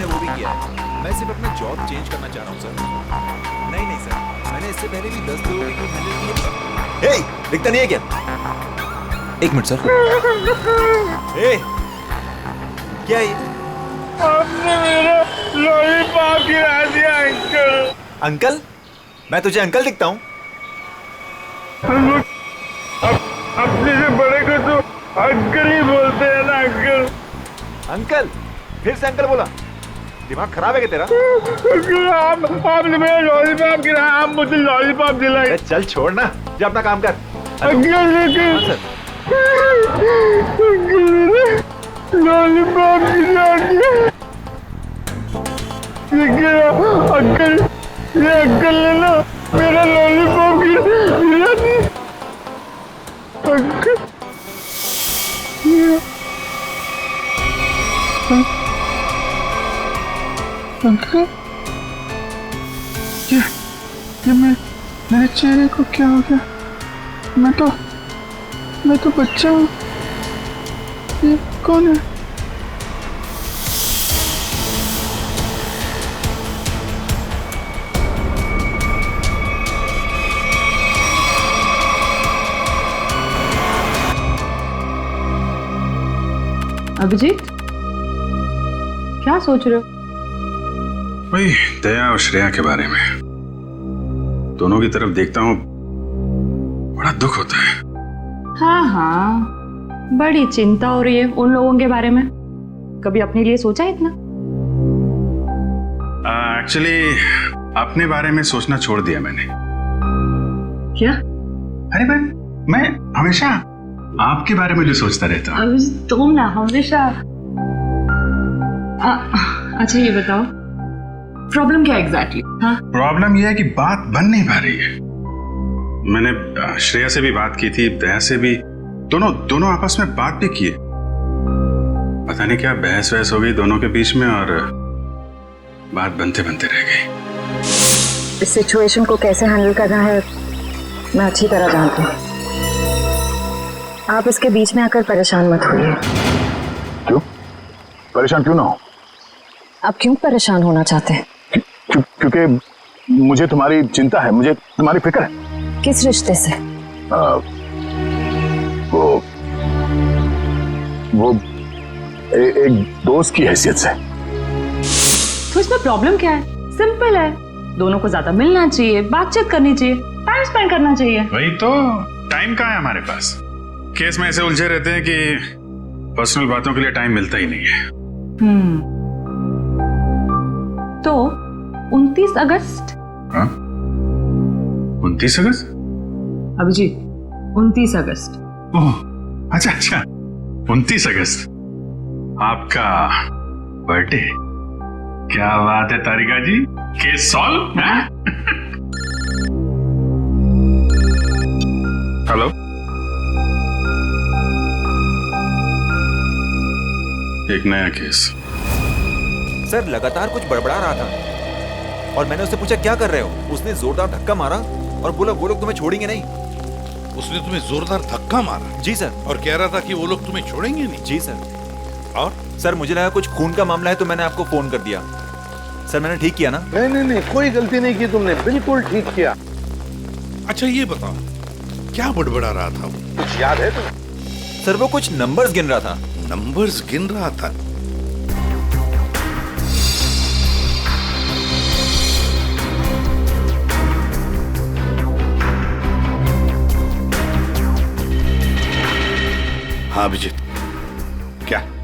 मैंने वो भी किया है। मैं सिर्फ अपना जॉब चेंज करना चाह रहा हूँ सर। नहीं सर, मैंने इससे पहले भी 10 लोगों की टीम हैंडल की है। दिखता नहीं है क्या? एक मिनट सर। क्या है ये? आपने मेरा लॉलीपॉप गिरा दिया अंकल। अंकल? मैं तुझे अंकल दिखता हूँ? अपने से बड़े को तो अंकल ही बोलते हैं ना अंकल। अंकल? फिर से अंकल बोला? दिमाग खराब है क्या तेरा? आपने मेरा लॉलीपॉप गिराया, आप मुझे लॉलीपॉप दिलाए। चल छोड़ ना, जा अपना काम कर। अंकल लॉलीपॉप गिरा दिया। अंकल ये अंकल ने ना मेरा लॉलीपॉप गिरा दिया। अंकल अंकल ये मेरे चेहरे को क्या हो गया? मैं तो बच्चा हूँ। ये कौन है? अभिजीत, क्या सोच रहे हो? वही दया और श्रेया के बारे में। दोनों की तरफ देखता हूँ, बड़ा दुख होता है। हाँ, बड़ी चिंता हो रही है उन लोगों के बारे में। कभी अपने लिए सोचा है इतना? एक्चुअली अपने बारे में सोचना छोड़ दिया मैंने। क्या? अरे मैं हमेशा आपके बारे में जो सोचता रहता हूँ। तुम ना हमेशा। अच्छा ये बताओ, प्रॉब्लम क्या एग्जैक्टली? हाँ, प्रॉब्लम यह है कि बात बन नहीं पा रही है। मैंने श्रेया से भी बात की थी, दया से भी, दोनों आपस में बात भी की है। पता नहीं क्या बहस वहस हो गई दोनों के बीच में और बात बनते बनते रह गई। इस सिचुएशन को कैसे हैंडल करना है मैं अच्छी तरह जानती हूँ। आप इसके बीच में आकर परेशान मत होइए। क्यों? परेशान क्यों ना हो? आप क्यों परेशान होना चाहते हैं? क्योंकि मुझे तुम्हारी चिंता है, मुझे तुम्हारी फिक्र है। किस रिश्ते से? वो एक दोस्त की हैसियत से। तो इसमें प्रॉब्लम क्या है? सिंपल है, दोनों को ज्यादा मिलना चाहिए, बातचीत करनी चाहिए, टाइम स्पेंड करना चाहिए। वही तो, टाइम कहाँ है हमारे पास? केस में ऐसे उलझे रहते हैं कि पर्सनल बातों के लिए टाइम मिलता ही नहीं है। तो 29 अगस्त? हाँ? 29 अगस्त? अभिजीत, 29 अगस्त। ओह, अच्छा 29 अगस्त आपका बर्थडे। क्या बात है तारिका जी, केस सॉल्व। हेलो, एक नया केस। सर लगातार कुछ बड़बड़ा रहा था और मैंने उससे पूछा क्या कर रहे हो? उसने जोरदार धक्का मारा और बोला वो लोग तुम्हें छोड़ेंगे नहीं। उसने तुम्हें जोरदार धक्का मारा? जी सर। और कह रहा था कि वो लोग तुम्हें छोड़ेंगे नहीं? जी सर। और सर मुझे लगा कुछ खून का मामला है तो मैंने आपको फोन कर दिया। सर मैंने ठीक किया ना? नहीं, कोई गलती नहीं की तुमने, बिल्कुल ठीक किया। अच्छा ये बताओ, क्या बड़बड़ा रहा था वो? कुछ याद है तुम्हें? सर वो कुछ नंबर्स गिन रहा था। नंबर्स गिन रहा था? हाँ अभिजीत,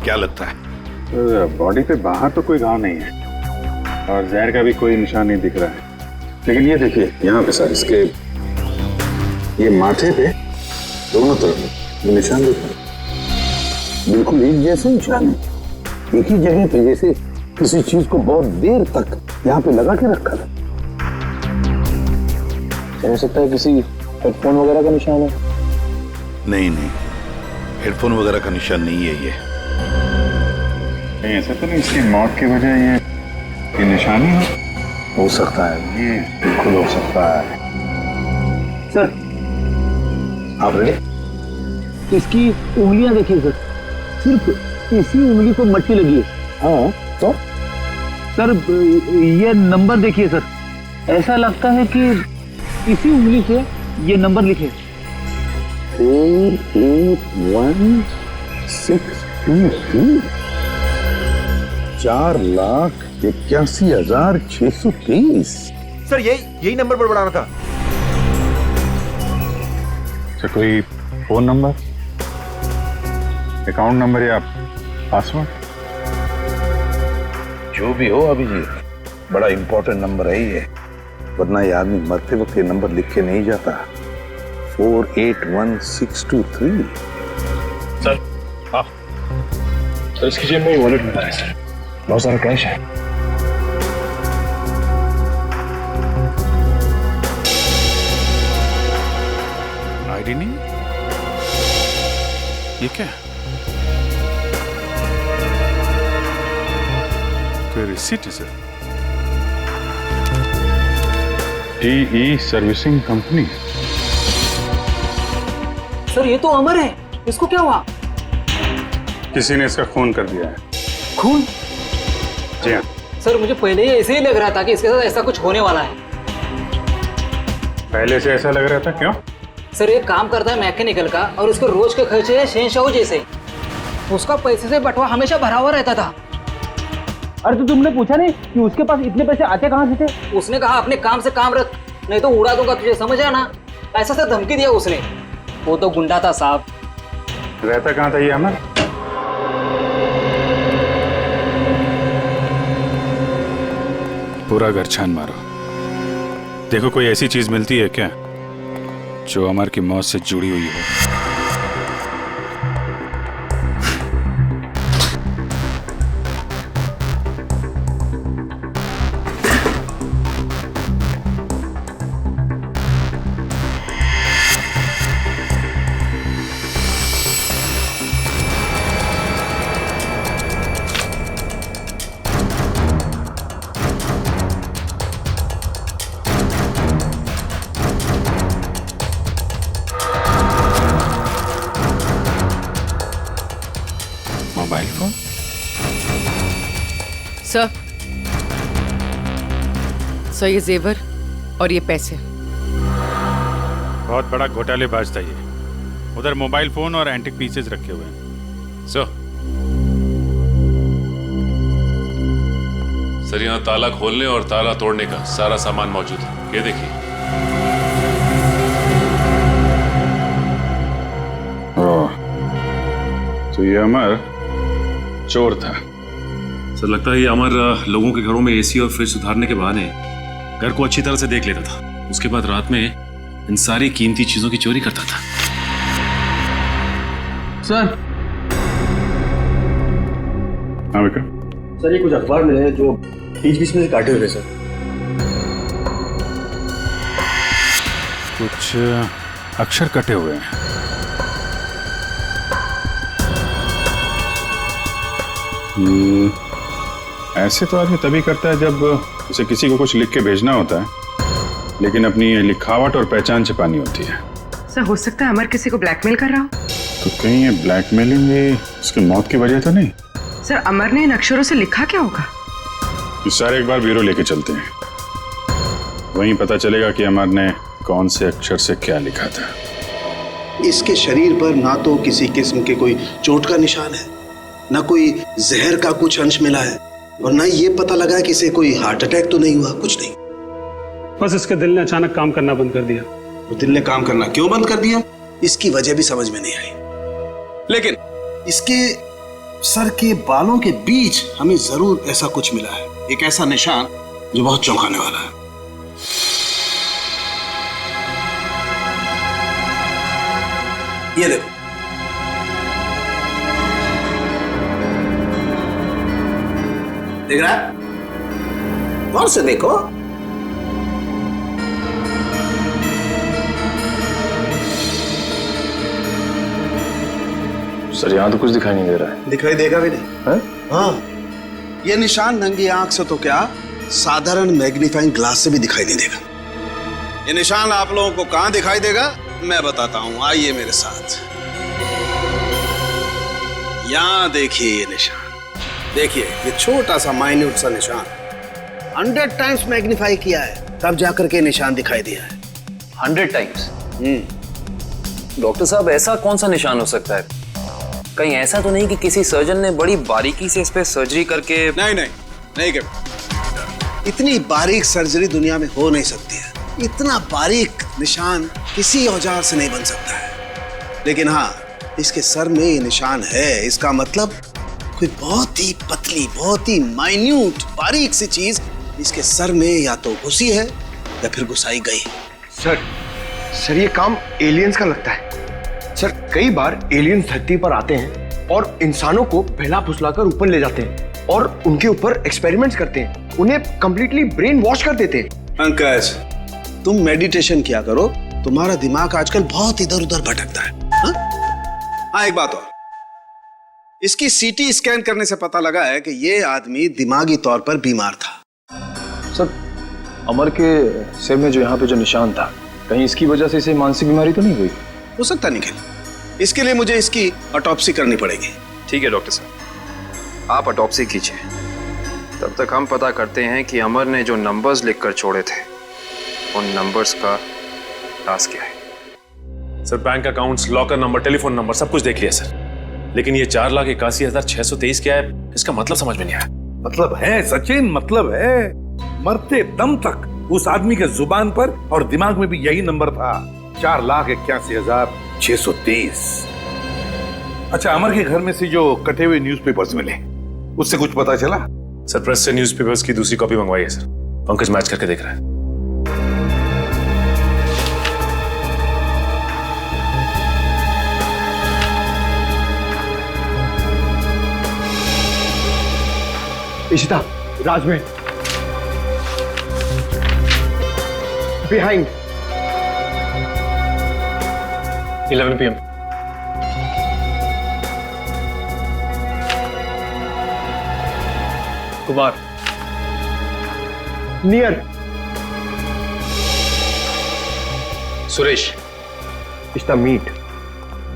क्या लगता है? बॉडी पे बाहर तो कोई घाव नहीं है और जहर का भी कोई निशान नहीं दिख रहा है, लेकिन ये देखिए यहाँ पे सर, इसके ये माथे पे दोनों तरफ ये निशान दिख रहा है। बिल्कुल एक जैसे निशान है, एक ही जगह पे, जैसे किसी चीज को बहुत देर तक यहाँ पे लगा के रखा था। हो सकता है किसी हेडफोन वगैरह का निशान है। नहीं, हेडफोन वगैरह का निशान नहीं है ये। ऐसा तो नहीं इसकी मौत की वजह ये निशानी हो सकता है, ये बिल्कुल हो सकता है। सर आप रेडी? इसकी उंगलियां देखिए सर, सिर्फ इसी उंगली को मट्टी लगी है। हाँ तो सर ये नंबर देखिए सर, ऐसा लगता है कि इसी उंगली से ये नंबर लिखे। 481623 4,81,630। सर यही नंबर बड़बड़ा रहा था। अच्छा, कोई फोन नंबर, अकाउंट नंबर या पासवर्ड? जो भी हो अभिजीत, बड़ा इंपॉर्टेंट नंबर है ये, वरना ये आदमी मरते वक्त ये नंबर लिख के नहीं जाता। 481623। सर हाँ सर, इसकी जेब में वॉलेट मिला है सर, बहुत सारा कैश है। आईडी नहीं, ये क्या? कोई रिसीट है sir? TE servicing company. Sir ये तो अमर है, इसको क्या हुआ? किसी ने इसका खून कर दिया है। खून? जी हाँ सर मुझे पहले ही ऐसे ही लग रहा था कि इसके साथ ऐसा कुछ होने वाला है। पहले से ऐसा लग रहा था, क्यों? सर ये काम करता है मैकेनिकल का और उसके रोज के खर्चे है शहंशाह जैसे। उसका पैसे से बंटवा हमेशा भरा हुआ रहता था। अरे तो तुमने पूछा नहीं कि उसके पास इतने पैसे आते कहाँ से थे? उसने कहा अपने काम से काम रख, नहीं तो उड़ा दूंगा तुझे, समझ आना, ऐसा से धमकी दिया उसने। वो तो गुंडा था साहब। रहता कहाँ था ये अमर? पूरा घर छान मारो, देखो कोई ऐसी चीज मिलती है क्या जो अमर की मौत से जुड़ी हुई हो। Mobile phone? सर ये जेवर और ये पैसे। बहुत बड़ा घोटालेबाज था ये। उधर मोबाइल फोन और एंटिक पीसेस रखे हुए हैं। सर यहाँ ताला खोलने और ताला तोड़ने का सारा सामान मौजूद है, ये देखिए। तो ये अमर चोर था। सर लगता है ये अमर लोगों के घरों में एसी और फ्रिज सुधारने के बहाने घर को अच्छी तरह से देख लेता था, उसके बाद रात में इन सारी कीमती चीजों की चोरी करता था। सर हाँ बेटा। सर ये कुछ अखबार मिले हैं जो बीच बीच में से काटे हुए सर। कुछ अक्षर कटे हुए हैं। ऐसे तो आदमी तभी करता है जब उसे किसी को कुछ लिख के भेजना होता है, लेकिन अपनी लिखावट और पहचान छिपानी होती है। सर हो सकता है अमर किसी को ब्लैकमेल कर रहा हो। तो कहीं ये ब्लैकमेलिंग उसकी मौत की वजह तो नहीं? सर अमर ने इन अक्षरों से लिखा क्या होगा? इस सारे एक बार ब्यूरो लेके चलते हैं, वहीं पता चलेगा कि अमर ने कौन से अक्षर से क्या लिखा था। इसके शरीर पर ना तो किसी किस्म के कोई चोट का निशान है, ना कोई जहर का कुछ अंश मिला है, और ना ये पता लगा कि इसे कोई हार्ट अटैक तो नहीं हुआ, कुछ नहीं। बस इसके दिल ने अचानक काम करना बंद कर दिया। तो दिल ने काम करना क्यों बंद कर दिया, इसकी वजह भी समझ में नहीं आई। लेकिन इसके सर के बालों के बीच हमें जरूर ऐसा कुछ मिला है, एक ऐसा निशान जो बहुत चौंकाने वाला है। ये देखो, देख रहा है? गौर से देखो। सर यहाँ तो कुछ दिखाई नहीं दे रहा है। दिखाई देगा भी नहीं है? हाँ, ये निशान नंगी आंख से तो क्या, साधारण मैग्नीफाइंग ग्लास से भी दिखाई नहीं देगा। ये निशान आप लोगों को कहां दिखाई देगा मैं बताता हूं, आइए मेरे साथ। यहां देखिए ये निशान, देखिए ये छोटा सा माइन्यूट सा निशान 100 टाइम्स मैग्नीफाई किया है, तब जाकर के निशान दिखाई दिया है। 100 टाइम्स? डॉक्टर साहब, ऐसा कौन सा निशान हो सकता है? कहीं ऐसा तो नहीं कि किसी सर्जन ने बड़ी बारीकी से इस पे सर्जरी करके? नहीं कर। इतनी बारीक सर्जरी दुनिया में हो नहीं सकती है। इतना बारीक निशान किसी औजार से नहीं बन सकता है। लेकिन हाँ, इसके सर में ये निशान है, इसका मतलब कोई बहुत ही पतली, बहुत ही माइन्यूट, बारीक सी चीज इसके सर में या तो घुसी है या फिर घुसाई गई। सर ये काम एलियंस का लगता है। सर कई बार एलियंस धरती पर आते हैं और इंसानों को बहला फुसलाकर ऊपर ले जाते हैं और उनके ऊपर एक्सपेरिमेंट्स करते हैं, उन्हें कंप्लीटली ब्रेन वॉश कर देते हैं। पंकज, तुम मेडिटेशन किया करो, तुम्हारा दिमाग आजकल बहुत इधर उधर भटकता है। हाँ, एक बात और, इसकी सीटी स्कैन करने से पता लगा है कि ये आदमी दिमागी तौर पर बीमार था। सर अमर के सिर में जो यहाँ पे जो निशान था, कहीं इसकी वजह से इसे मानसिक बीमारी तो नहीं हुई? हो सकता निखिल, इसके लिए मुझे इसकी ऑटोप्सी करनी पड़ेगी। ठीक है डॉक्टर साहब, आप ऑटोप्सी कीजिए। तब तक हम पता करते हैं कि अमर ने जो नंबर्स लिखकर छोड़े थे, उन नंबर्स का राज क्या है। Sir bank accounts, locker number, telephone number सब कुछ देख लिया सर, लेकिन ये 4,81,623 क्या है, इसका मतलब समझ में नहीं आया। मतलब है सचिन, मतलब है। मरते दम तक उस आदमी के जुबान पर और दिमाग में भी यही नंबर था, 4,81,623। अच्छा, अमर के घर में से जो कटे हुए न्यूज़पेपर्स मिले, उससे कुछ पता चला? सर प्रेस से न्यूज़पेपर्स की दूसरी कॉपी मंगवाई है सर, पंकज मैच करके देख रहा है। Ishita, Rajmahal, behind 11 PM। Kumar, near Suresh, Ishta meet.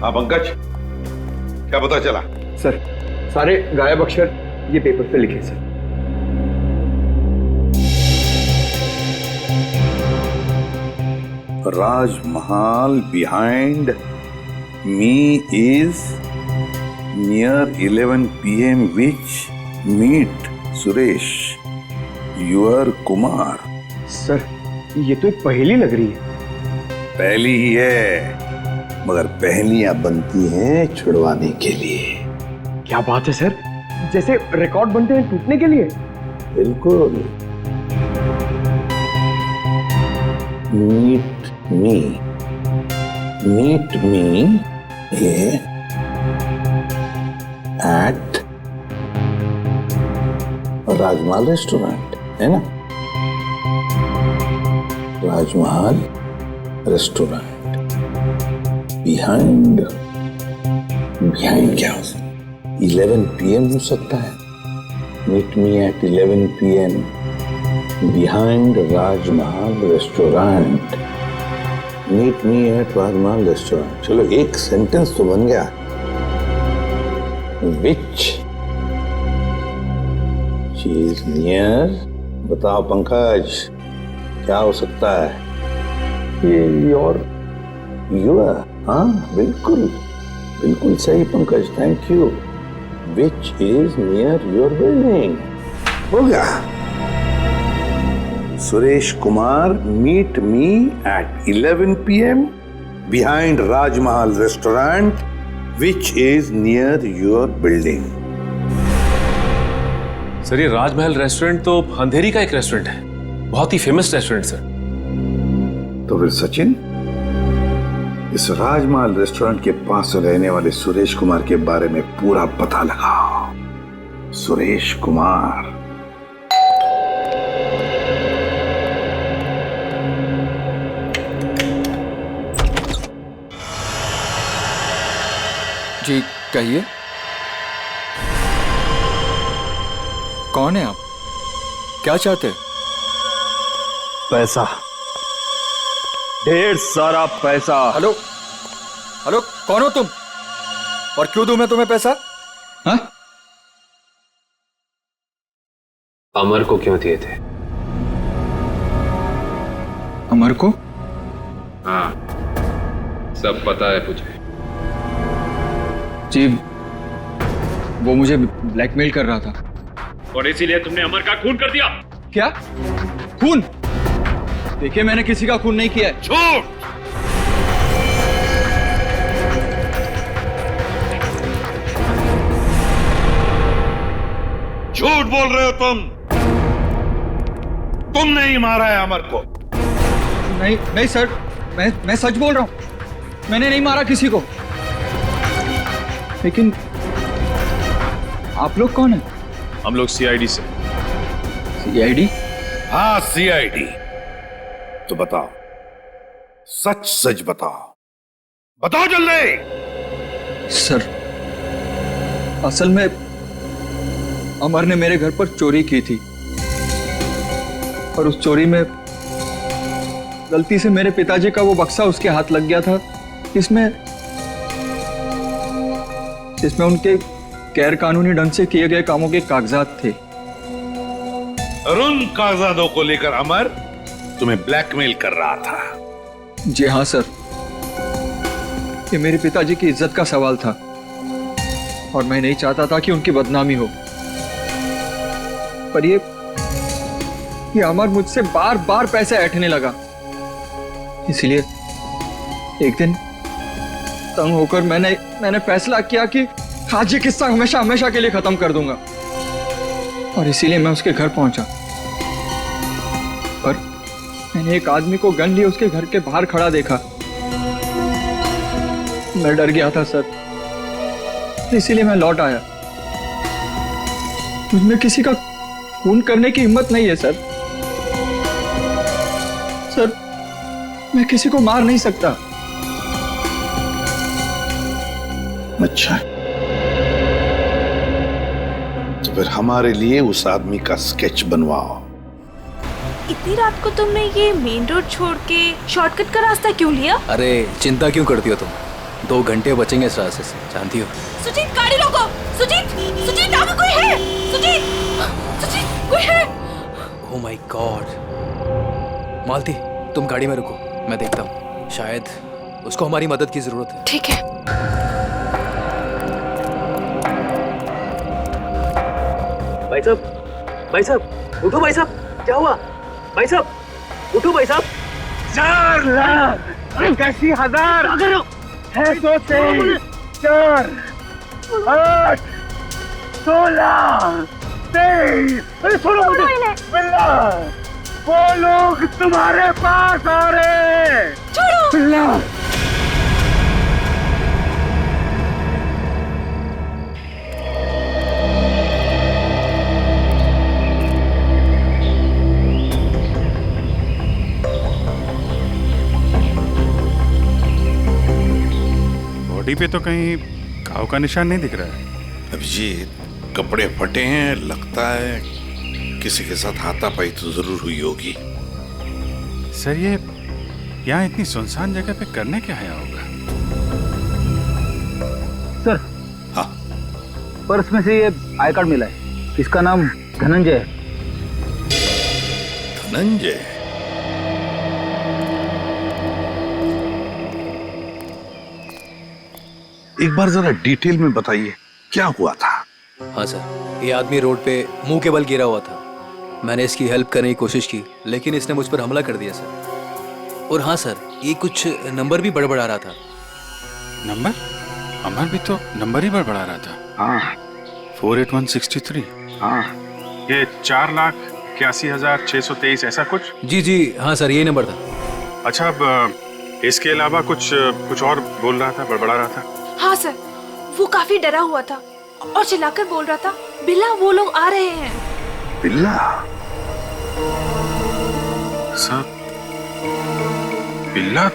हाँ पंकज, क्या पता चला? सर सारे गायब अक्षर ये पेपर पे लिखे sir. Rajmahal behind me is near 11 PM, which meet Suresh, your Kumar. Sir ये तो एक पहेली लग रही है। पहली ही है, मगर पहेलियां बनती हैं छुड़वाने के लिए। क्या बात है सर, जैसे रिकॉर्ड बनते हैं टूटने के लिए। बिल्कुल। Meet me at Rajmahal restaurant, है ना? राजमहल रेस्टोरेंट बिहाइंड क्या हो सकता है? 11 PM हो सकता है। Meet me at 11 PM behind Rajmahal restaurant. Meet me at Rajmahal restaurant. चलो एक सेंटेंस तो बन गया। विच चीज नियर, बताओ पंकज, क्या हो सकता है? ये योर। हाँ बिल्कुल बिल्कुल सही Pankaj, thank you. Which is near your building. हो गया। Suresh Kumar, meet me at 11 PM behind Rajmahal restaurant, which is near your building. Sir ये राजमहल रेस्टोरेंट तो अंधेरी का एक रेस्टोरेंट है, बहुत ही फेमस रेस्टोरेंट सर। तो फिर सचिन, इस राजमहल रेस्टोरेंट के पास रहने वाले सुरेश कुमार के बारे में पूरा पता लगाओ। सुरेश कुमार। जी कहिए, कौन है आप? क्या चाहते? पैसा, ढेर सारा पैसा। हेलो हेलो, कौन हो तुम और क्यों दूं मैं तुम्हें पैसा? हाँ? अमर को क्यों दिए थे? अमर को? हाँ, सब पता है मुझे। जी, वो मुझे ब्लैकमेल कर रहा था। और इसीलिए तुमने अमर का खून कर दिया? क्या? खून? देखिए, मैंने किसी का खून नहीं किया है। झूठ! झूठ बोल रहे हो तुम। तुमने ही मारा है अमर को। नहीं नहीं सर, मैं सच बोल रहा हूं। मैंने नहीं मारा किसी को। लेकिन आप लोग कौन हैं? हम लोग सीआईडी से। सीआईडी? हाँ, सीआईडी। तो बताओ, सच सच बताओ, बताओ जल्दी। सर, असल में अमर ने मेरे घर पर चोरी की थी और उस चोरी में गलती से मेरे पिताजी का वो बक्सा उसके हाथ लग गया था, जिसमें उनके गैर कानूनी ढंग से किए गए कामों के कागजात थे। और उन कागजातों को लेकर अमर तुम्हें ब्लैकमेल कर रहा था। जी हाँ सर, ये मेरे पिताजी की इज्जत का सवाल था और मैं नहीं चाहता था कि उनकी बदनामी हो। पर ये अमर मुझसे बार बार पैसे ऐंठने लगा। इसलिए एक दिन तंग होकर मैंने फैसला किया कि आज ये किस्सा हमेशा हमेशा के लिए खत्म कर दूंगा। और इसीलिए मैं उसके घर पहुंचा। पर मैंने एक आदमी को गन लिए उसके घर के बाहर खड़ा देखा। मैं डर गया था सर, इसीलिए मैं लौट आया। मुझमें किसी का खून करने की हिम्मत नहीं है सर। सर, मैं किसी को मार नहीं सकता। अच्छा, तो फिर हमारे लिए उस आदमी का स्केच बनवाओ। इतनी रात को तुमने ये मेन रोड छोड़ के शॉर्टकट का रास्ता क्यों लिया? अरे चिंता क्यों करती हो तुम? 2 घंटे बचेंगे इस रास्ते से, जानती हो। सुजीत, गाड़ी रोको। सुजीत, आगे कोई है? सुजीत, कोई है? Oh my God. मालती, तुम गाड़ी में रुको, मैं देखता हूँ। शायद उसको हमारी मदद की जरूरत है। ठीक है। भाई साहब, उठो भाई साहब, क्या हुआ? भाई साहब, उठो भाई साहब। 4 लाख 81,000 है, 2 से 4 8 16 23। अरे छोड़ो मुझे। बिल्ला, वो लोग तुम्हारे पास आ रहे। छोड़ो बिल्ला। बॉडी पे तो कहीं घाव का निशान नहीं दिख रहा है। अभिजीत, कपड़े फटे हैं, लगता है किसी के साथ हाथापाई तो जरूर हुई होगी। सर, ये यहाँ इतनी सुनसान जगह पे करने क्या आया होगा? सर, हाँ, पर्स में से ये आई कार्ड मिला है। इसका नाम धनंजय है। धनंजय? एक बार जरा डिटेल में बताइए, क्या हुआ था? हाँ सर, ये आदमी रोड पे मुंह के बल गिरा हुआ था। मैंने इसकी हेल्प करने की कोशिश की, लेकिन इसने मुझ पर हमला कर दिया सर। और हाँ सर, ये कुछ नंबर भी बड़बड़ा रहा था। नंबर? अमर भी तो नंबर ही बड़बड़ा रहा था। हाँ। 48163। हाँ। ये 4,81,623 ऐसा कुछ? जी हाँ सर, यही नंबर था। अच्छा, अब इसके अलावा कुछ और बोल रहा था, बड़बड़ा रहा था? हाँ सर, वो काफी डरा हुआ था और चिल्लाकर बोल रहा था, बिल्ला, वो लोग आ रहे हैं। बिल्ला? सर, बिल्ला,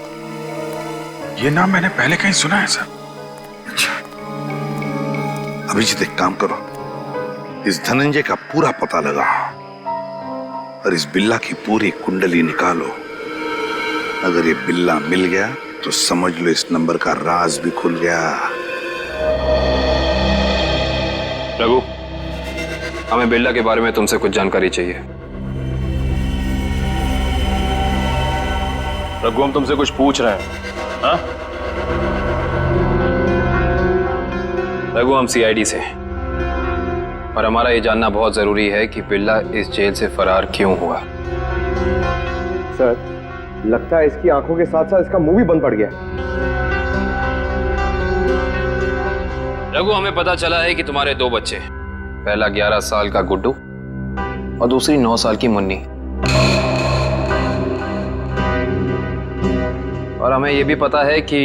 ये नाम मैंने पहले कहीं सुना है सर। अच्छा, अभिजीत, एक काम करो, इस धनंजय का पूरा पता लगाओ और इस बिल्ला की पूरी कुंडली निकालो। अगर ये बिल्ला मिल गया तो समझ लो इस नंबर का राज भी खुल गया। रघु, हमें बिल्ला के बारे में तुमसे कुछ जानकारी चाहिए। रघु, हम तुमसे कुछ पूछ रहे हैं। हाँ रघु, हम सीआईडी से हैं और हमारा ये जानना बहुत जरूरी है कि बिल्ला इस जेल से फरार क्यों हुआ। सर, लगता है इसकी आंखों के साथ साथ इसका मुंह भी बंद पड़ गया। रघु, हमें पता चला है कि तुम्हारे 2 बच्चे, पहला 11 साल का गुड्डू और दूसरी 9 साल की मुन्नी, और हमें यह भी पता है कि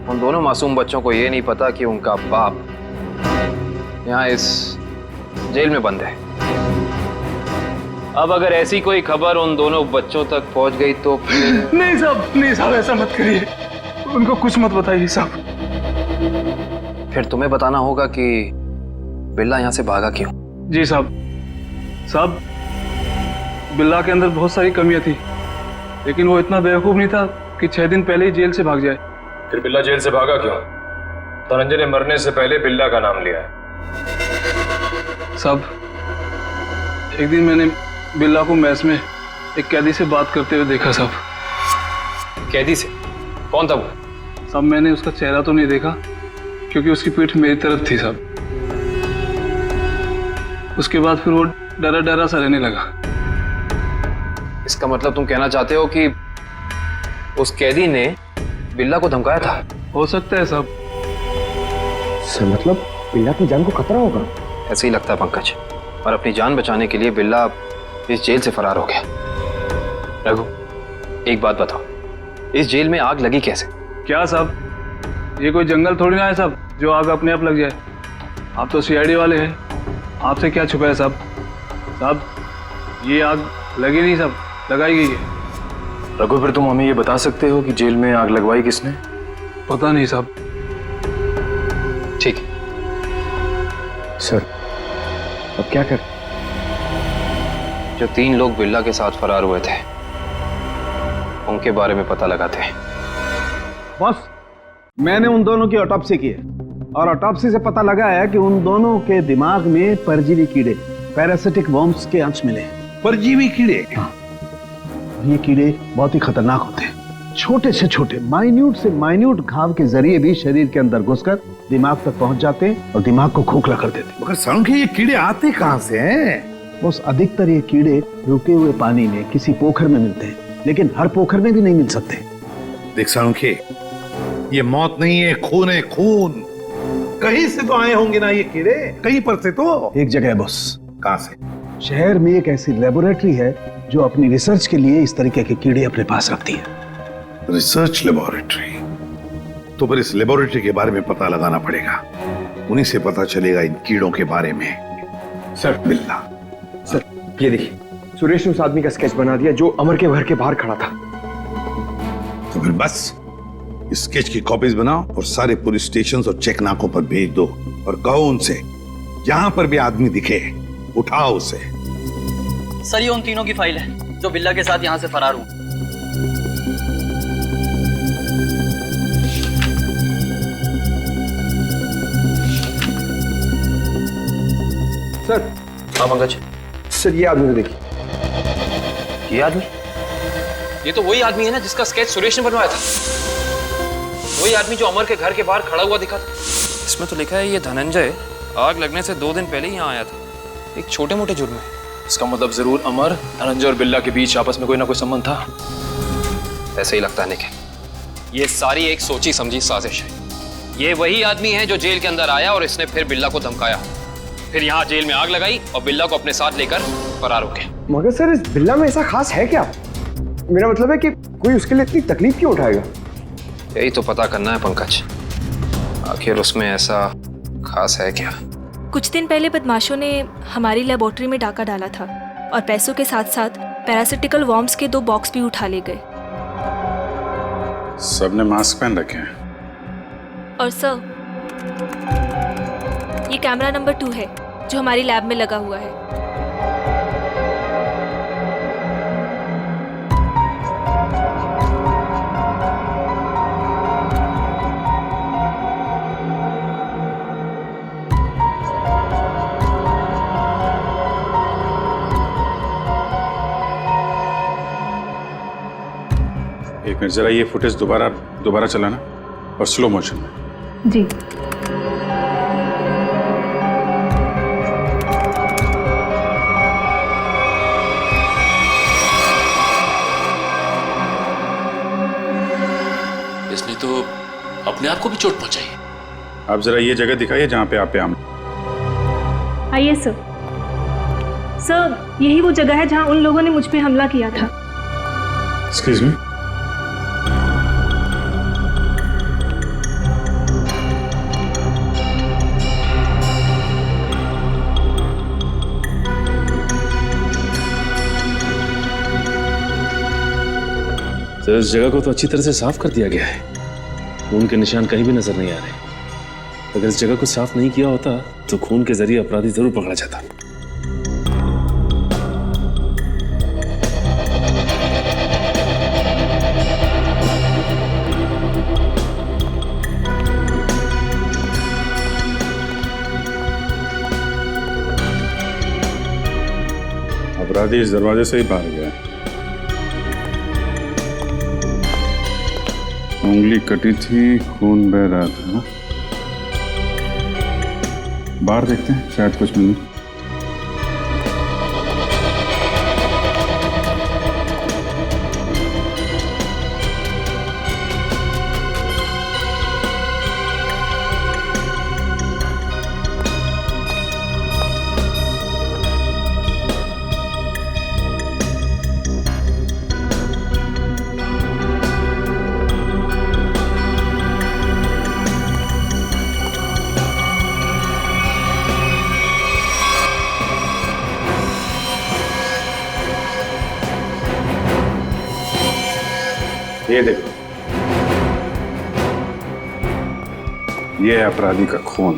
उन दोनों मासूम बच्चों को यह नहीं पता कि उनका बाप यहाँ इस जेल में बंद है। अब अगर ऐसी कोई खबर उन दोनों बच्चों तक पहुंच गई तो नहीं साहब, ऐसा मत करिए, उनको कुछ मत बताइए साहब। फिर तुम्हें बताना होगा कि बिल्ला यहाँ से भागा क्यों। जी साहब, बिल्ला के अंदर बहुत सारी कमियां थी, लेकिन वो इतना बेवकूफ नहीं था कि 6 दिन पहले ही जेल से भाग जाए। फिर बिल्ला जेल से भागा क्यों? धनंजय ने मरने से पहले बिल्ला का नाम लिया है। साहब, एक दिन मैंने बिल्ला को मैस में एक कैदी से बात करते हुए देखा साहब। कैदी से? कौन था वो? साहब, मैंने उसका चेहरा तो नहीं देखा क्योंकि उसकी पीठ मेरी तरफ थी साहब। उसके बाद फिर वो डरा डरा सा रहने लगा। इसका मतलब तुम कहना चाहते हो कि उस कैदी ने बिल्ला को धमकाया था? हो सकता है साहब। सर, मतलब बिल्ला की जान को खतरा होगा? ऐसे ही लगता है पंकज, और अपनी जान बचाने के लिए बिल्ला इस जेल से फरार हो गया। रघु, एक बात बताओ, इस जेल में आग लगी कैसे? क्या साहब, ये कोई जंगल थोड़ी ना है साहब जो आग अपने आप लग जाए। आप तो सीआईडी वाले हैं, आपसे क्या छुपा है साहब? साहब, ये आग लगी नहीं साहब, लगाई गई है। रघु, फिर तुम हमें ये बता सकते हो कि जेल में आग लगवाई किसने? पता नहीं साहब। ठीक है सर, अब क्या कर? जो 3 लोग बिल्ला के साथ फरार हुए थे उनके बारे में पता लगाते हैं। बॉस, मैंने उन दोनों की ऑटोप्सी की है और ऑटोप्सी से पता लगा है कि उन दोनों के दिमाग में परजीवी कीड़े, पैरासिटिक वर्म्स के अंश मिले हैं। परजीवी कीड़े? हाँ, ये कीड़े बहुत ही खतरनाक होते हैं। छोटे से छोटे, माइन्यूट से माइन्यूट घाव के जरिए भी शरीर के अंदर घुसकर दिमाग तक पहुंच जाते हैं और दिमाग को खोखला कर देते हैं। मगर सालुंखे, ये कीड़े आते कहां से हैं? बस अधिकतर ये कीड़े रुके हुए पानी में किसी पोखर में मिलते हैं, लेकिन हर पोखर में भी नहीं मिल सकते। देख सालुंखे, ये मौत नहीं है, खून है, खून। कहीं से तो आए होंगे ना ये कीड़े, कहीं पर से तो। एक जगह है बॉस। कहां से? शहर में एक ऐसी लेबोरेटरी है जो अपनी रिसर्च के लिए इस तरीके के कीड़े अपने पास रखती है। Research laboratory? तो फिर इस लेबोरेटरी के बारे में पता लगाना पड़ेगा, उन्हीं से पता चलेगा इन कीड़ों के बारे में। सर, बिल्ला। सर, ये देखिए, सुरेश ने उस आदमी का स्केच बना दिया जो अमर के घर के बाहर खड़ा था। तो फिर बस स्केच की कॉपीज बनाओ और सारे पुलिस स्टेशन और चेक नाकों पर भेज दो और कहो उनसे, जहां पर भी आदमी दिखे उठाओ उसे। सर, ये उन तीनों की फाइल है जो बिल्ला के साथ यहाँ से फरार हुए। सर। हाँ पंकज। सर, ये आदमी को देखिए। ये आदमी? ये तो वही आदमी है ना जिसका स्केच सुरेश ने बनवाया था। वही आदमी जो अमर के घर के बाहर खड़ा हुआ दिखा था। इसमें तो लिखा है ये धनंजय आग लगने से 2 दिन पहले ही यहाँ आया था, एक छोटे मोटे जुर्म में। इसका मतलब जरूर अमर, धनंजय और बिल्ला के बीच आपस में कोई ना कोई संबंध था। ऐसे ही लगता है निखिल, ये सारी एक सोची समझी साजिश है। ये वही आदमी है जो जेल के अंदर आया और इसने फिर बिल्ला को धमकाया, फिर यहाँ जेल में आग लगाई और बिल्ला को अपने साथ लेकर फरार हो गया। मगर सर, इस बिल्ला में ऐसा खास है क्या? मेरा मतलब है कि कोई उसके लिए इतनी तकलीफ क्यों उठाएगा? यही तो पता करना है पंकज, आखिर उसमें ऐसा खास है क्या? कुछ दिन पहले बदमाशों ने हमारी लेबोरेटरी में डाका डाला था और पैसों के साथ साथ पैरासिटिकल वर्म्स के 2 बॉक्स भी उठा ले गए। सबने मास्क पहन रखे हैं। और सर, ये कैमरा नंबर 2 है जो हमारी लैब में लगा हुआ है। एक मिनट, जरा ये फुटेज दोबारा चलाना और स्लो मोशन में। जी। इसने तो अपने आप को भी चोट पहुंचाई है। आप जरा ये जगह दिखाइए जहां पे आप पे हम। आइए सर। सर, यही वो जगह है जहां उन लोगों ने मुझ पे हमला किया था। Excuse me. सर, इस जगह को तो अच्छी तरह से साफ कर दिया गया है, खून के निशान कहीं भी नजर नहीं आ रहे। अगर इस जगह को साफ नहीं किया होता तो खून के जरिए अपराधी जरूर पकड़ा जाता। अपराधी इस दरवाजे से ही बाहर गया। उंगली कटी थी, खून बह रहा था। बाहर देखते हैं, शायद कुछ मिले। ये देखो, ये है अपराधी का खून।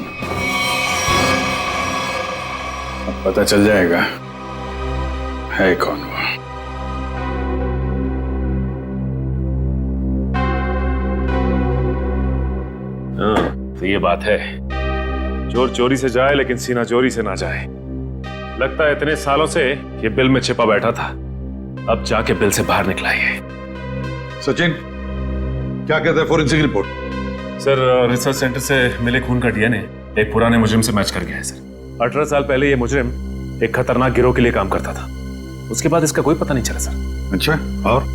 अब पता चल जाएगा है कौन वो। हाँ, तो ये बात है, चोर चोरी से जाए लेकिन सीना चोरी से ना जाए। लगता है इतने सालों से ये बिल में छिपा बैठा था, अब जाके बिल से बाहर निकला है। सचिन, क्या कहते हैं forensic report? Sir, research centre से मिले खून का डीएनए एक पुराने मुजरिम से मैच कर गया है सर। 18 साल पहले ये मुजरिम एक खतरनाक गिरोह के लिए काम करता था, उसके बाद इसका कोई पता नहीं चला सर। अच्छा, और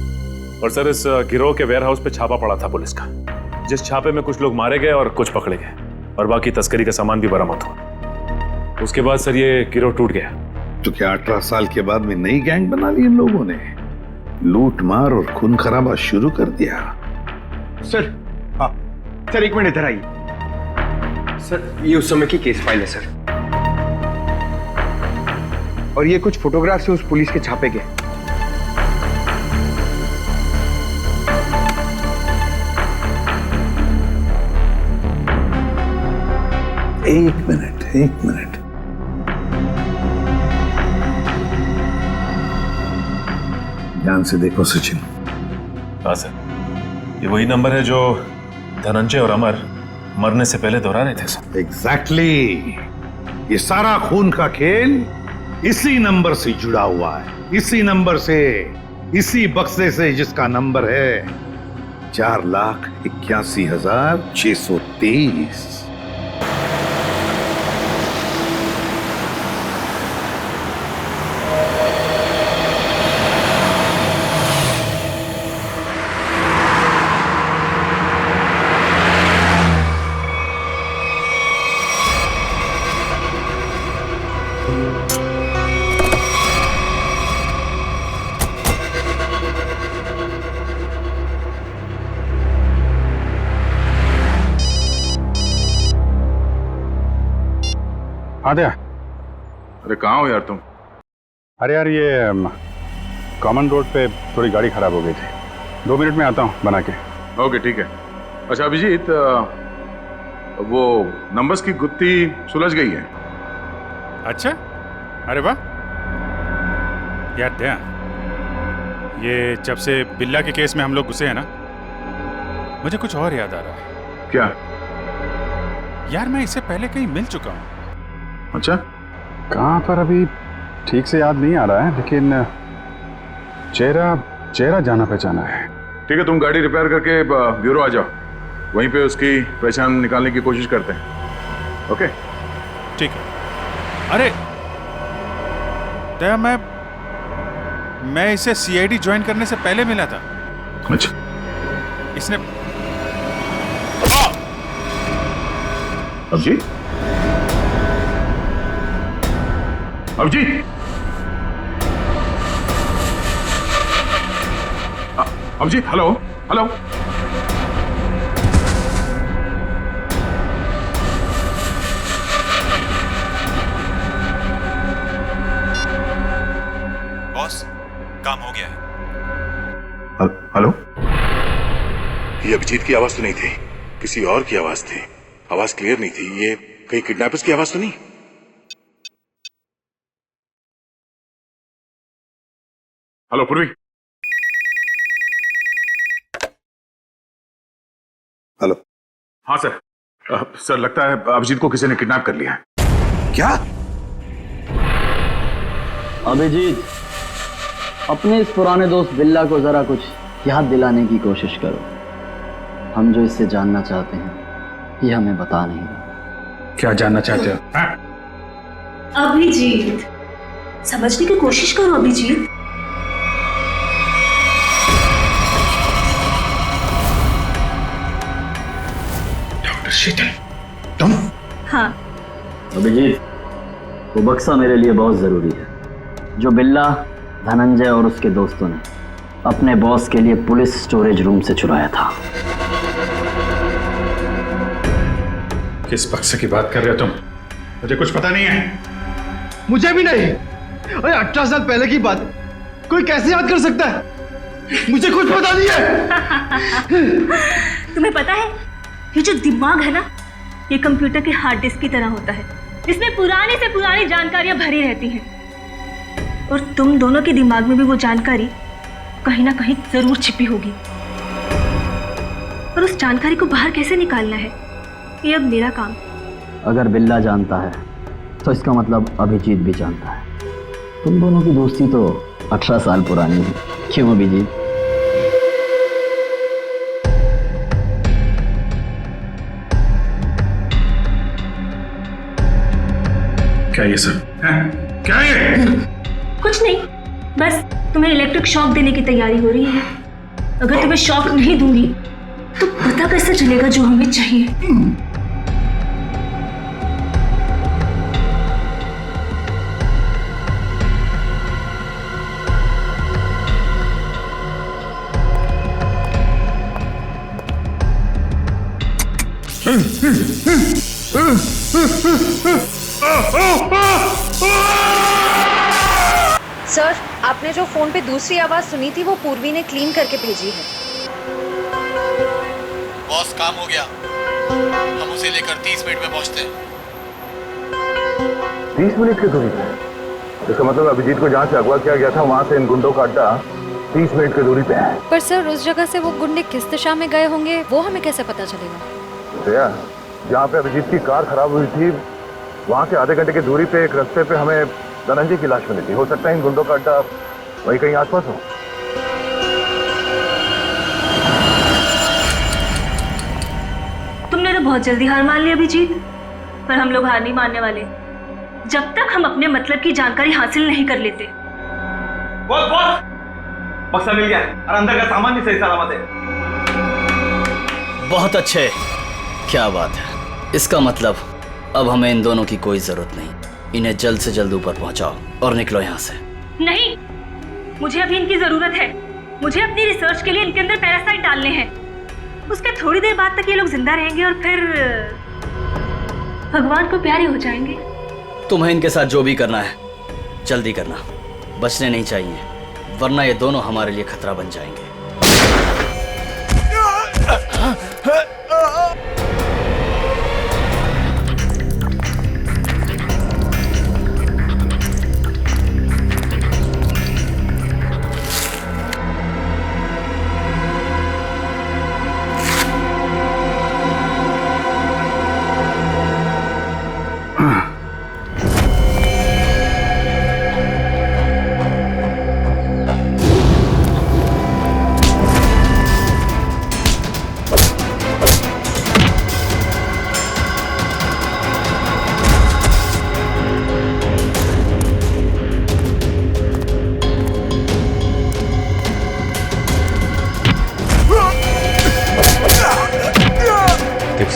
सर, इस गिरोह के वेयरहाउस पे छापा पड़ा था पुलिस का, जिस छापे में कुछ लोग मारे गए और कुछ पकड़े गए और बाकी तस्करी का सामान भी बरामद हुआ। उसके बाद सर ये गिरोह टूट गया। तो क्या 18 साल के बाद में नई गैंग बना ली इन लोगों ने? लूट मार और खून खराबा शुरू कर दिया। सर, हाँ सर, एक मिनट इधर आइए। सर, ये उस समय की केस फाइल है सर, और ये कुछ फोटोग्राफ से उस पुलिस के छापे के। एक मिनट। ध्यान से देखो सचिन। हाँ सर, ये वही नंबर है जो धनंजय और अमर मरने से पहले दोहरा रहे थे सर। एग्जैक्टली। ये सारा खून का खेल इसी नंबर से जुड़ा हुआ है, इसी नंबर से, इसी बक्से से जिसका नंबर है 4,81,630। आद्या, अरे कहाँ हो यार तुम? अरे यार, ये कॉमन रोड पे थोड़ी गाड़ी खराब हो गई थी, 2 मिनट में आता हूँ बना के। ओके, ठीक है। अच्छा अभिजीत, वो नंबर्स की गुत्थी सुलझ गई है। अच्छा, अरे वाह यार दया, ये जब से बिल्ला के केस में हम लोग घुसे हैं ना, मुझे कुछ और याद आ रहा है। क्या? यार, मैं इससे पहले कहीं मिल चुका हूँ। अच्छा, कहाँ पर अभी ठीक से याद नहीं आ रहा है, लेकिन चेहरा जाना पहचाना है। ठीक है, तुम गाड़ी रिपेयर करके ब्यूरो आ जाओ, वहीं पे उसकी पहचान निकालने की कोशिश करते हैं। ओके ठीक है। अरे दया, मैं इसे सीआईडी ज्वाइन करने से पहले मिला था। अच्छा। इसने Abhijit, Abhijit, Abhijit, hello hello. Boss, काम हो गया है। हेलो, ये अभिजीत की आवाज तो नहीं थी, किसी और की आवाज थी। आवाज क्लियर नहीं थी। ये कहीं किडनैपर्स की आवाज तो नहीं? हेलो पूर्वी। हेलो। हाँ सर। सर लगता है अभिजीत को किसी ने किडनैप कर लिया है। क्या? अभिजीत, अपने इस पुराने दोस्त बिल्ला को जरा कुछ याद दिलाने की कोशिश करो। हम जो इससे जानना चाहते हैं ये हमें बता नहीं रहा। क्या जानना चाहते हो? अभिजीत, समझने की कोशिश करो अभिजीत। डॉक्टर शीतल, तुम? हाँ। अभिजीत, वो बक्सा मेरे लिए बहुत जरूरी है जो बिल्ला, धनंजय और उसके दोस्तों ने अपने बॉस के लिए पुलिस स्टोरेज रूम से चुराया था। किस बक्से की बात कर रहे हो तुम? मुझे कुछ पता नहीं है। मुझे भी नहीं। अरे 18 साल पहले की बात कोई कैसे याद कर सकता है? मुझे कुछ पता नहीं है। तुम्हें पता है, ये जो दिमाग है ना, ये कंप्यूटर के हार्ड डिस्क की तरह होता है। इसमें पुरानी से पुरानी जानकारियां भरी रहती हैं और तुम दोनों के दिमाग में भी वो जानकारी कहीं ना कहीं जरूर छिपी होगी। और उस जानकारी को बाहर कैसे निकालना है, ये अब मेरा काम। अगर बिल्ला जानता है तो इसका मतलब अभिजीत भी जानता है। तुम दोनों की दोस्ती तो 18 साल पुरानी है, क्यों अभिजीत? क्या ये सब? क्या ये? कुछ नहीं, बस तुम्हें इलेक्ट्रिक शॉक देने की तैयारी हो रही है। अगर तुम्हें शॉक नहीं दूंगी तो पता कैसे चलेगा जो हमें चाहिए? सर, आपने जो फोन पे दूसरी आवाज सुनी थी वो पूर्वी ने क्लीन करके भेजी है। बॉस, काम हो गया। हम उसे लेकर 30 मिनट में पहुंचते हैं। 30 मिनट की दूरी पे? इसका मतलब अभिजीत को जहाँ से अगवा किया गया था वहाँ से इन गुंडों का अड्डा 30 मिनट की दूरी पे है। पर सर, उस जगह से वो गुंडे किस दिशा में गए होंगे वो हमें कैसे पता चलेगा? जहाँ पे अभिजीत की कार खराब हुई थी वहाँ से आधे घंटे की दूरी पे एक रास्ते पे हमें धनंजय की लाश मिली थी। हो सकता है इन गुंडों का अड्डा वही कहीं आसपास हो। तुमने तो बहुत जल्दी हार मान ली अभिजीत, पर हम लोग हार नहीं मानने वाले जब तक हम अपने मतलब की जानकारी हासिल नहीं कर लेते। बॉस, बॉस, बक्सा मिल गया और अंदर का सामान भी सही सलामत है। बहुत अच्छे, क्या बात है। इसका मतलब अब हमें इन दोनों की कोई जरूरत नहीं। इन्हें जल्द से जल्द ऊपर पहुंचाओ और निकलो यहाँ से। नहीं, मुझे अभी इनकी जरूरत है। मुझे अपनी रिसर्च के लिए इनके अंदर पैरासाइट डालने हैं। उसके थोड़ी देर बाद तक ये लोग जिंदा रहेंगे और फिर भगवान को प्यारे हो जाएंगे। तुम्हें इनके साथ जो भी करना है जल्दी करना, बचने नहीं चाहिए, वरना ये दोनों हमारे लिए खतरा बन जाएंगे।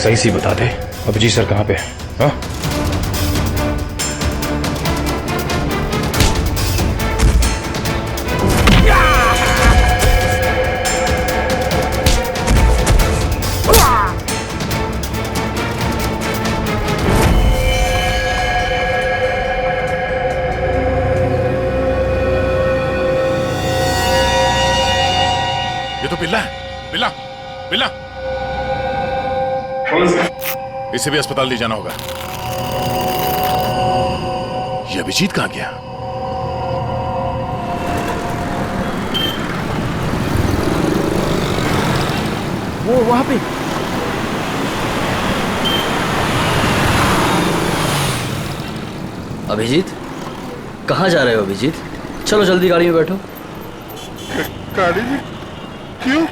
सही सी बता दे अभिजीत सर कहाँ पे है? हाँ? ये तो बिल्ला है। बिल्ला बिल्ला, इसे भी अस्पताल ले जाना होगा। ये अभिजीत कहाँ गया? वो वहां पे। अभिजीत, कहाँ जा रहे हो अभिजीत? चलो जल्दी गाड़ी में बैठो। गाड़ी में क्यों?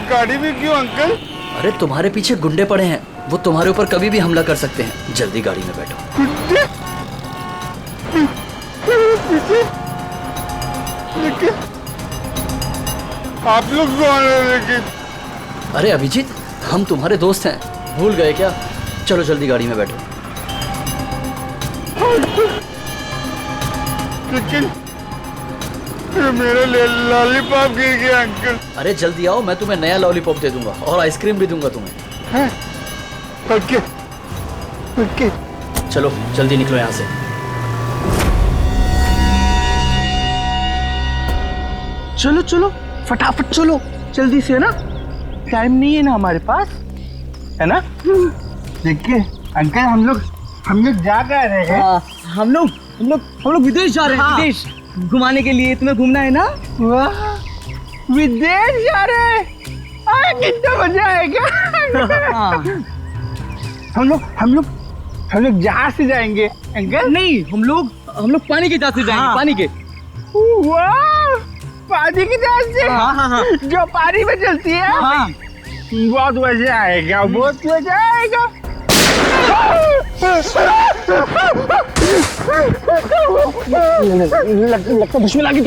गाड़ी में क्यों अंकल? अरे तुम्हारे पीछे गुंडे पड़े हैं, वो तुम्हारे ऊपर कभी भी हमला कर सकते हैं। जल्दी गाड़ी में बैठो। गुंडे? पीछे? लेकिन आप लोग कौन हैं? लेकिन अरे अभिजीत, हम तुम्हारे दोस्त हैं, भूल गए क्या? चलो जल्दी गाड़ी में बैठो। लेकिन मेरा लॉलीपॉप गिर गया अंकल। अरे जल्दी आओ, मैं तुम्हें नया लॉलीपॉप दे दूंगा और आइसक्रीम भी दूंगा तुम्हें। Okay okay. चलो जल्दी निकलो यहाँ से। चलो चलो फटाफट चलो, जल्दी से ना, टाइम नहीं है ना हमारे पास, है ना? देखिए अंकल, हम लोग जा रहे हैं। हम लोग विदेश जा रहे हैं। विदेश घुमाने के लिए, तुम्हें घूमना है ना? वाह, विदेश जा रहे हैं, कितना मजा आएगा। हम लोग जहाज से जाएंगे अंकल। नहीं, हम लोग पानी के जहाज से जाएंगे। पानी के। वाह, पानी की जहाज से? हाँ। जो पानी में चलती है? हाँ। बहुत मजा आएगा, बहुत मजा आएगा। लगता दुश्मन आ गई।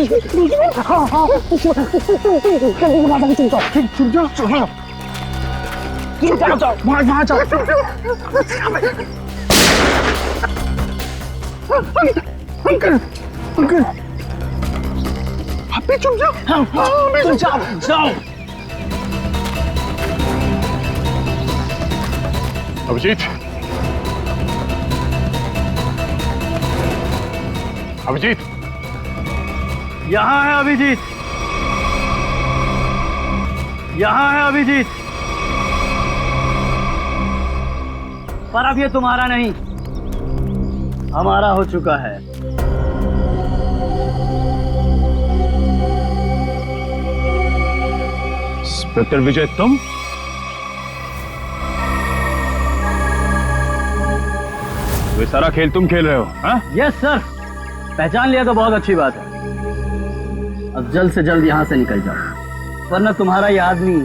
वहाँ जाओ। अंकल आप भी चुप जाओ। जाओ। अभिजीत, अभिजीत, यहाँ है अभिजीत, यहाँ है अभिजीत। पर अब ये तुम्हारा नहीं, हमारा हो चुका है। इंस्पेक्टर विजय, तुम? ये सारा खेल तुम खेल रहे हो? हाँ? यस सर, पहचान लिया तो बहुत अच्छी बात है। अब जल्द से जल्द यहाँ से निकल जाओ, वरना तुम्हारा ये आदमी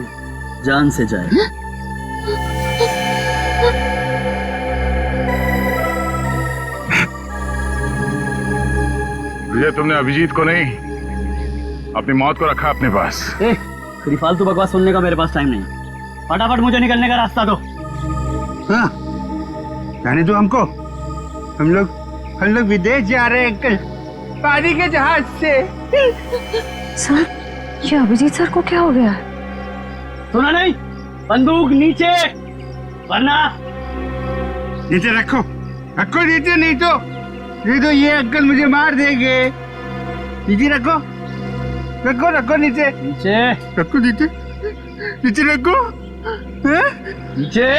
जान से जाए। विजय, तुमने अभिजीत को नहीं, अपनी मौत को रखा अपने पास। तेरी फालतू बकवास सुनने का मेरे पास टाइम नहीं। फटाफट मुझे निकलने का रास्ता दो। हाँ, जाने दो हमको। हम लोग विदेश जा रहे हैं अंकल, पानी के जहाज से। सर, ये अभिजीत सर को क्या हो गया? सुना नहीं? बंदूक नीचे, वरना नीचे रखो नीचे, नहीं तो ये अंकल मुझे मार देंगे। नीचे रखो नीचे रखो, नीचे रखो। नीचे।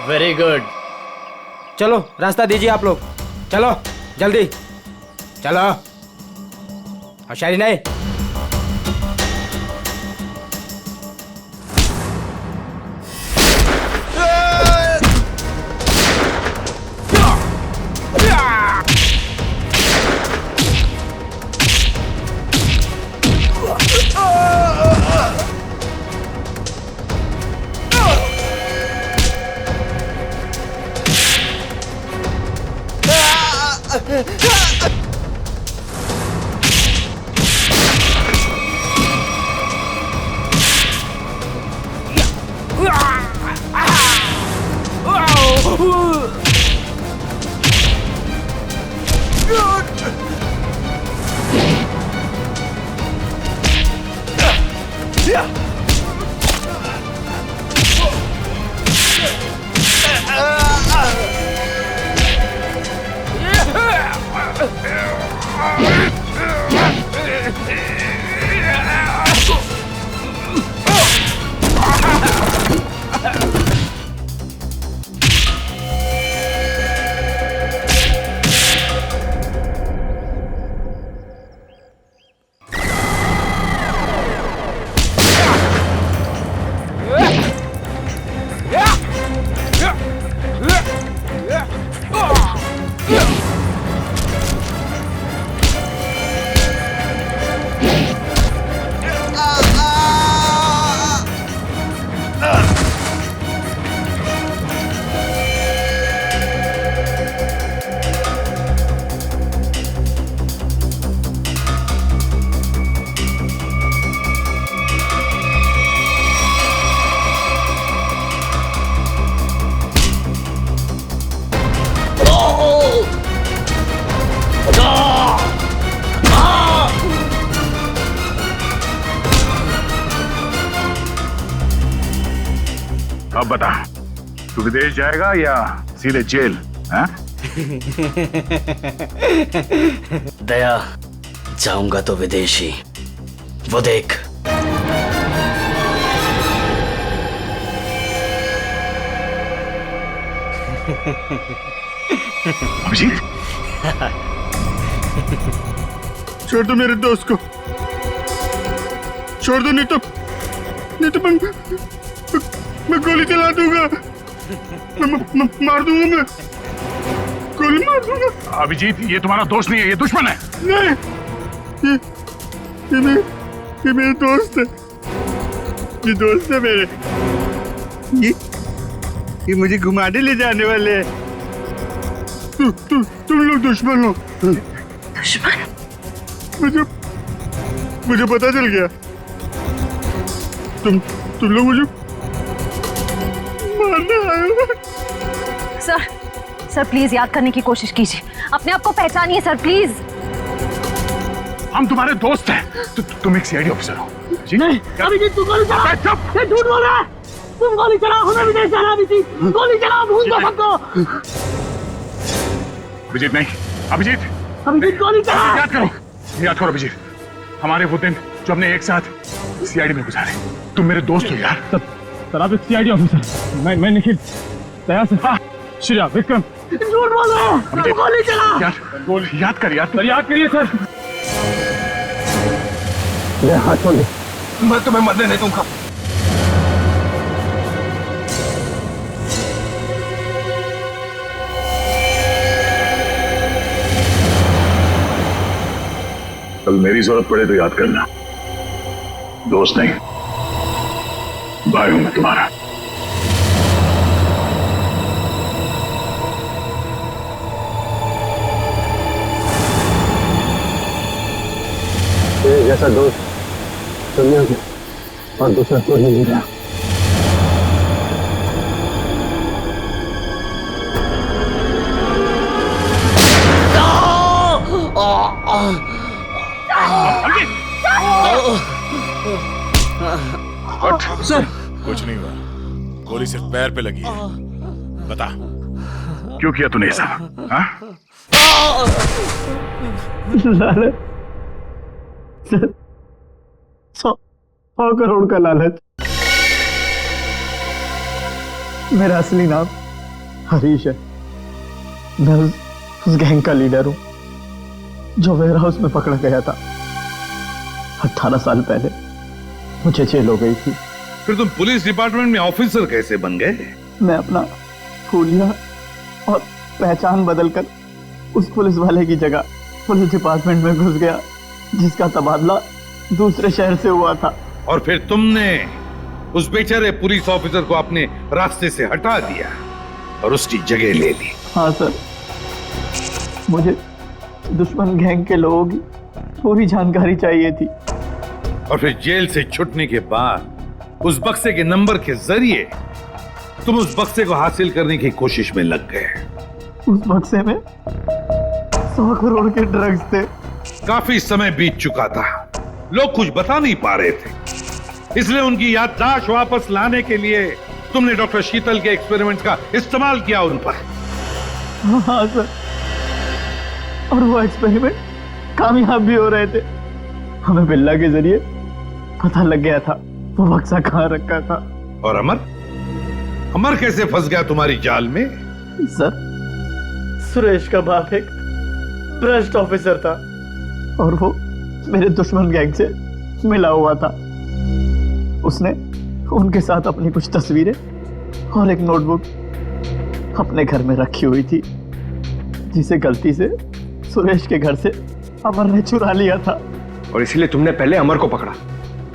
Very good. चलो रास्ता दीजिए आप लोग, चलो जल्दी चलो। होशियारी नहीं। अब बता, तू विदेश जाएगा या सीधे जेल? हाँ? दया, जाऊंगा तो विदेश ही। वो देख। अभिजीत, छोड़ दो मेरे दोस्त को, छोड़ दो, नहीं तो मैं गोली चला दूंगा, मैं मार दूंगा, मैं गोली मार दूंगा। अभिजीत, ये तुम्हारा दोस्त नहीं है, ये दुश्मन है। नहीं, ये मेरे दोस्त है, ये दोस्त है मेरे। ये मुझे घुमाने ले जाने वाले हैं। तुम लोग दुश्मन हो। दुश्मन? मुझे पता चल गया। तुम लोग मुझे मारने आए हो। सर प्लीज याद करने की कोशिश कीजिए, अपने आप को पहचानिए सर, प्लीज। हम तुम्हारे दोस्त हैं। तुम एक सीआईडी ऑफिसर हो। नहीं, अभिजीत तू गोली चला। ये झूठ बोल रहा है। तुम गोली चला, हमें विदेश जाना। अभिजीत गोली चला, भूल दो सबको। अभिजीत नहीं, अभिजीत गोली चला। याद करो अभिजीत, हमारे वो दिन जो हमने एक साथ सीआईडी में गुजारे। तुम मेरे दोस्त हो यार। सर आप एक सीआईडी ऑफिसर, मैं निखिल, दया से, श्रेया, विक्रम। झूठ बोल रहा है। गोली चला। याद कर यार। सर याद करिए सर। हाथ छोड़ दे, मैं तुम्हें मरने नहीं दूंगा। कल मेरी जरूरत पड़े तो याद करना। दोस्त नहीं, भाई हूं मैं तुम्हारा। जैसा दोस्त दुनिया में और दूसरा कोई नहीं रहा। सर कुछ नहीं हुआ, गोली सिर्फ पैर पे लगी है। बता क्यों किया तूने ऐसा? हाँ? लालच सर, 100 करोड़ का लालच। मेरा असली नाम हरीश है। मैं उस गैंग का लीडर हूं जो वेयर हाउस में पकड़ा गया था। 18 साल पहले मुझे जेल हो गई थी। फिर तुम पुलिस डिपार्टमेंट में ऑफिसर कैसे बन गए? मैं अपना फूलिया और पहचान बदलकर उस पुलिस वाले की जगह पुलिस डिपार्टमेंट में घुस गया, जिसका तबादला दूसरे शहर से हुआ था। और फिर तुमने उस बेचारे पुलिस ऑफिसर को अपने रास्ते से हटा दिया और उसकी जगह ले ली। हाँ सर, मुझे दुश्मन गैंग के लोगों की पूरी जानकारी चाहिए थी। और फिर जेल से छूटने के बाद उस बक्से के नंबर के जरिए तुम उस बक्से को हासिल करने की कोशिश में लग गए। उस बक्से में 100 करोड़ के ड्रग्स थे। काफी समय बीत चुका था, लोग कुछ बता नहीं पा रहे थे, इसलिए उनकी याददाश्त वापस लाने के लिए तुमने डॉक्टर शीतल के एक्सपेरिमेंट का इस्तेमाल किया उन पर। हाँ सर, और वो एक्सपेरिमेंट कामयाब भी हो रहे थे। हमें बिल्ला के जरिए पता लग गया था वो बक्सा कहाँ रखा था। और अमर, अमर कैसे फंस गया तुम्हारी जाल में? सर, सुरेश का बाप एक भ्रष्ट ऑफिसर था और वो मेरे दुश्मन गैंग से मिला हुआ था। उसने उनके साथ अपनी कुछ तस्वीरें और एक नोटबुक अपने घर में रखी हुई थी, जिसे गलती से सुरेश के घर से अमर ने चुरा लिया था। और इसीलिए तुमने पहले अमर को पकड़ा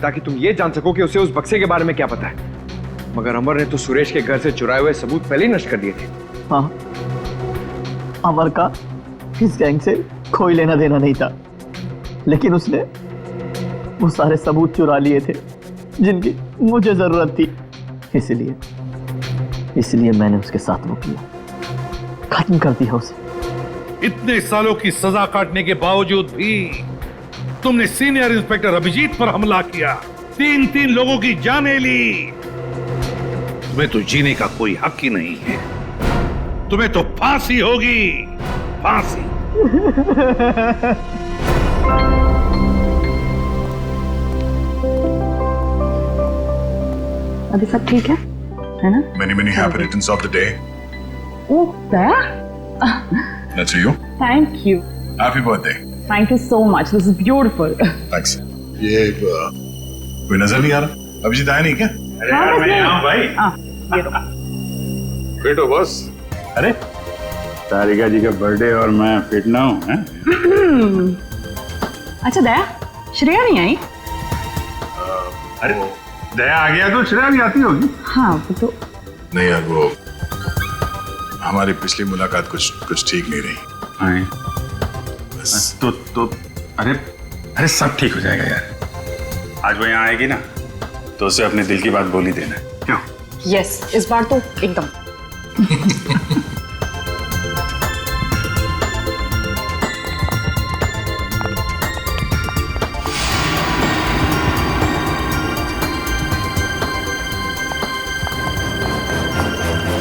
ताकि तुम ये जान सको कि उसे उस बक्से के बारे में क्या पता है। मगर अमर ने तो सुरेश के घर से चुराए हुए सबूत पहले ही नष्ट कर दिए थे। हाँ, अमर का इस गैंग से कोई लेना देना नहीं था, लेकिन उसने वो सारे सबूत चुरा लिए थे जिनकी मुझे जरूरत थी। इसलिए मैंने उसके साथ वो किया, खत्म कर दिया उसे। इतने सालों की सजा काटने के बावजूद भी तुमने सीनियर इंस्पेक्टर अभिजीत पर हमला किया, 3 लोगों की जानें ली। तुम्हें तो जीने का कोई हक ही नहीं है। तुम्हें तो फांसी होगी, फांसी। अभी सब ठीक है ना? Many happy returns of the day. Oh, Daya? That's for you. Thank you. Happy birthday. Thank you so much. This is beautiful. Thanks. ये कोई नजर नहीं आ रहा? अभिजीत आया नहीं क्या? अरे यार, मैं यहाँ भाई। ये लो। बेटो बस। अरे तारिका जी का बर्थडे और मैं फिट ना हूँ, हैं? अच्छा दया, श्रेया नहीं आई? अरे दया आ गया तो श्रेया भी आती होगी। हाँ वो तो नहीं यार, वो हमारी पिछली मुलाकात कुछ ठीक नहीं रही। बस तो अरे सब ठीक हो जाएगा यार। आज वो यहाँ आएगी ना तो उसे अपने दिल की बात बोल ही देना। क्यों? यस, इस बार तो एकदम।